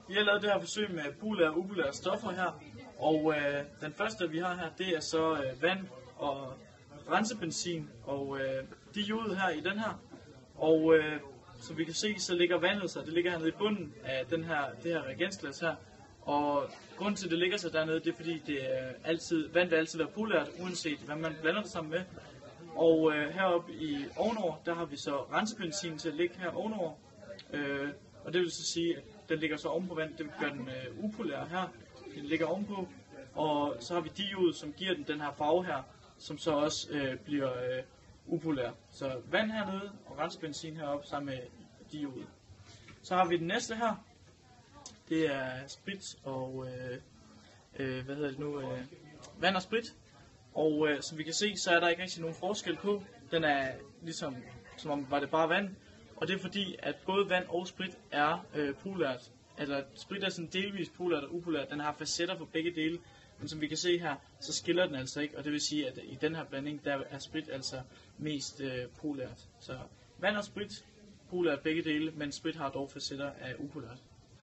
Vi har lavet det her forsøg med polære og upolære stoffer her, og den første vi har her, det er så vand og rensebenzin og diode her i den her. Og som vi kan se, så ligger vandet det ligger hernede i bunden af det her reagensglas her. Og grunden til, at det ligger sig dernede, det er fordi, vand vil altid være polært, uanset hvad man blander det sammen med. Og heroppe ovenover, der har vi så rensebenzin til at ligge her ovenover. Og det vil så sige, at den ligger så ovenpå vand, det gør den upolær her. Den ligger ovenpå. Og så har vi diode, som giver den her farve her, som så også bliver upolær. Så vand hernede og rensebenzin heroppe sammen med diode. Så har vi den næste her. Det er sprit og vand og sprit. Og som vi kan se, så er der ikke rigtig nogen forskel på. Den er ligesom, som om var det bare vand. Og det er fordi, at både vand og sprit er polært. Eller sprit er sådan delvis polært og upolært. Den har facetter for begge dele. Men som vi kan se her, så skiller den altså ikke. Og det vil sige, at i den her blanding, der er sprit altså mest polært. Så vand og sprit, polært begge dele, men sprit har dog facetter af upolært.